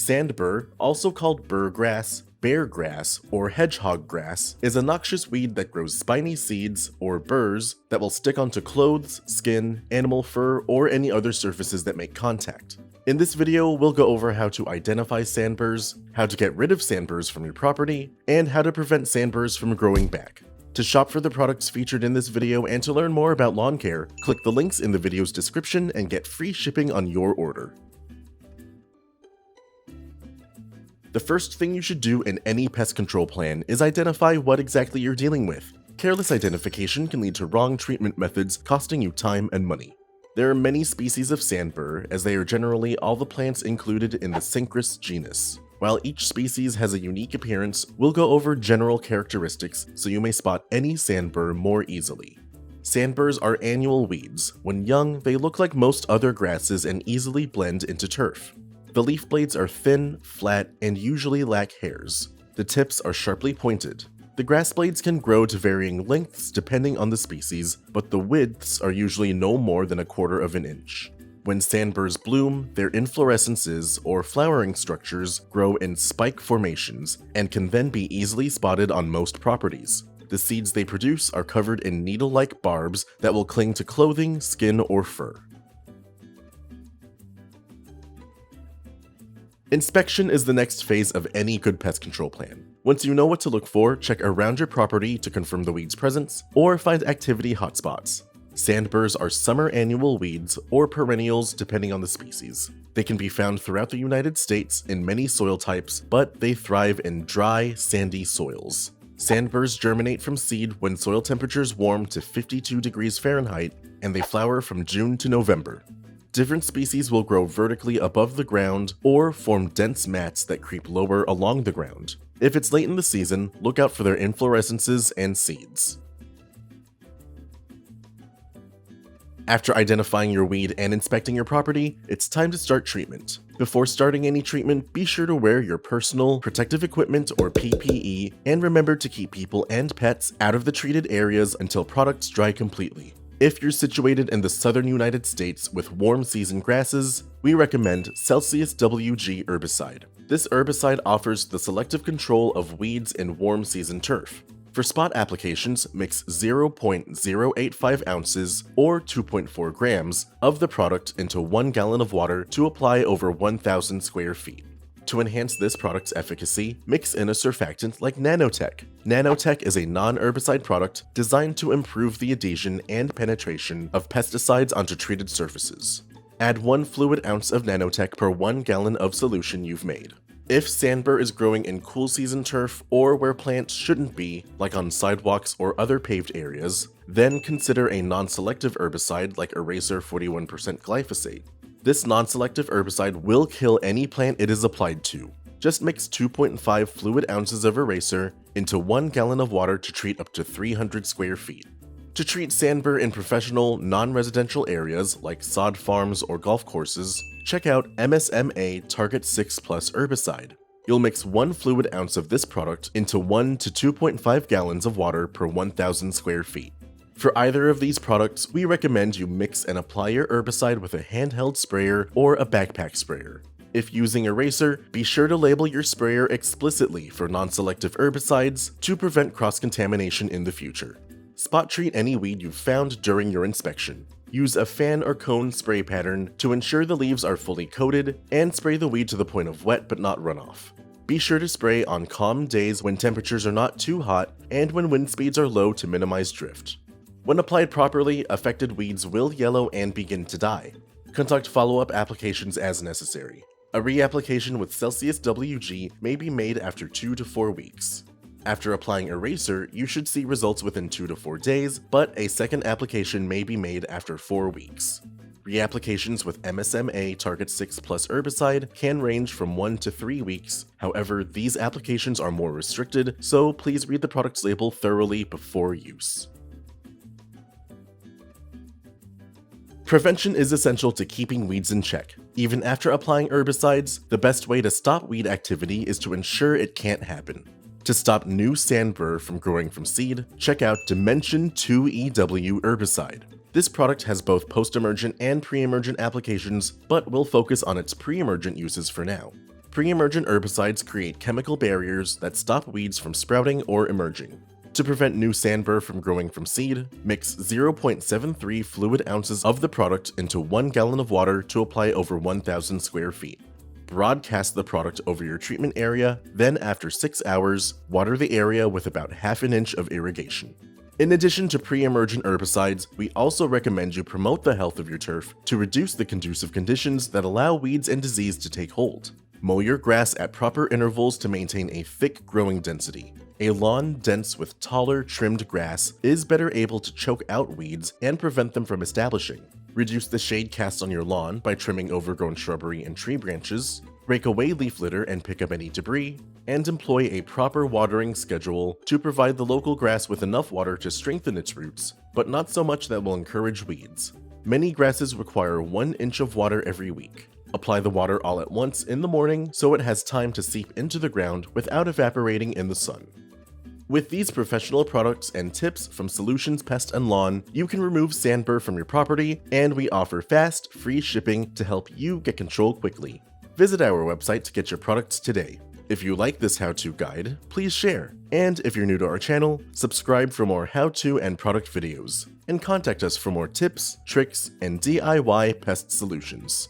Sandbur, also called burr grass, bear grass, or hedgehog grass, is a noxious weed that grows spiny seeds, or burs, that will stick onto clothes, skin, animal fur, or any other surfaces that make contact. In this video, we'll go over how to identify sandburs, how to get rid of sandburs from your property, and how to prevent sandburs from growing back. To shop for the products featured in this video and to learn more about lawn care, click the links in the video's description and get free shipping on your order. The first thing you should do in any pest control plan is identify what exactly you're dealing with. Careless identification can lead to wrong treatment methods, costing you time and money. There are many species of sandbur, as they are generally all the plants included in the Cenchrus genus. While each species has a unique appearance, we'll go over general characteristics so you may spot any sandbur more easily. Sandburs are annual weeds. When young, they look like most other grasses and easily blend into turf. The leaf blades are thin, flat, and usually lack hairs. The tips are sharply pointed. The grass blades can grow to varying lengths depending on the species, but the widths are usually no more than 1/4 of an inch. When sandburs bloom, their inflorescences, or flowering structures, grow in spike formations and can then be easily spotted on most properties. The seeds they produce are covered in needle-like barbs that will cling to clothing, skin, or fur. Inspection is the next phase of any good pest control plan. Once you know what to look for, check around your property to confirm the weed's presence, or find activity hotspots. Sandburs are summer annual weeds, or perennials depending on the species. They can be found throughout the United States in many soil types, but they thrive in dry, sandy soils. Sandburs germinate from seed when soil temperatures warm to 52 degrees Fahrenheit, and they flower from June to November. Different species will grow vertically above the ground or form dense mats that creep lower along the ground. If it's late in the season, look out for their inflorescences and seeds. After identifying your weed and inspecting your property, it's time to start treatment. Before starting any treatment, be sure to wear your personal protective equipment or PPE, and remember to keep people and pets out of the treated areas until products dry completely. If you're situated in the southern United States with warm season grasses, we recommend Celsius WG Herbicide. This herbicide offers the selective control of weeds in warm season turf. For spot applications, mix 0.085 ounces or 2.4 grams of the product into 1 gallon of water to apply over 1,000 square feet. To enhance this product's efficacy, mix in a surfactant like Nanotech. Nanotech is a non-herbicide product designed to improve the adhesion and penetration of pesticides onto treated surfaces. Add 1 fluid ounce of Nanotech per 1 gallon of solution you've made. If sandbur is growing in cool season turf or where plants shouldn't be, like on sidewalks or other paved areas, then consider a non-selective herbicide like Eraser 41% Glyphosate. This non-selective herbicide will kill any plant it is applied to. Just mix 2.5 fluid ounces of Eraser into 1 gallon of water to treat up to 300 square feet. To treat sandbur in professional, non-residential areas like sod farms or golf courses, check out MSMA Target 6 Plus herbicide. You'll mix 1 fluid ounce of this product into 1 to 2.5 gallons of water per 1,000 square feet. For either of these products, we recommend you mix and apply your herbicide with a handheld sprayer or a backpack sprayer. If using Eraser, be sure to label your sprayer explicitly for non-selective herbicides to prevent cross-contamination in the future. Spot treat any weed you've found during your inspection. Use a fan or cone spray pattern to ensure the leaves are fully coated, and spray the weed to the point of wet but not runoff. Be sure to spray on calm days when temperatures are not too hot and when wind speeds are low to minimize drift. When applied properly, affected weeds will yellow and begin to die. Conduct follow-up applications as necessary. A reapplication with Celsius WG may be made after 2 to 4 weeks. After applying Eraser, you should see results within 2 to 4 days, but a second application may be made after 4 weeks. Reapplications with MSMA Target 6 Plus herbicide can range from 1 to 3 weeks. However, these applications are more restricted, so please read the product's label thoroughly before use. Prevention is essential to keeping weeds in check. Even after applying herbicides, the best way to stop weed activity is to ensure it can't happen. To stop new sandbur from growing from seed, check out Dimension 2EW herbicide. This product has both post-emergent and pre-emergent applications, but we'll focus on its pre-emergent uses for now. Pre-emergent herbicides create chemical barriers that stop weeds from sprouting or emerging. To prevent new sandbur from growing from seed, mix 0.73 fluid ounces of the product into 1 gallon of water to apply over 1,000 square feet. Broadcast the product over your treatment area, then after 6 hours, water the area with about half an inch of irrigation. In addition to pre-emergent herbicides, we also recommend you promote the health of your turf to reduce the conducive conditions that allow weeds and disease to take hold. Mow your grass at proper intervals to maintain a thick growing density. A lawn dense with taller, trimmed grass is better able to choke out weeds and prevent them from establishing. Reduce the shade cast on your lawn by trimming overgrown shrubbery and tree branches, rake away leaf litter and pick up any debris, and employ a proper watering schedule to provide the local grass with enough water to strengthen its roots, but not so much that will encourage weeds. Many grasses require 1 inch of water every week. Apply the water all at once in the morning so it has time to seep into the ground without evaporating in the sun. With these professional products and tips from Solutions Pest and Lawn, you can remove sandbur from your property, and we offer fast, free shipping to help you get control quickly. Visit our website to get your products today. If you like this how-to guide, please share. And if you're new to our channel, subscribe for more how-to and product videos. And contact us for more tips, tricks, and DIY pest solutions.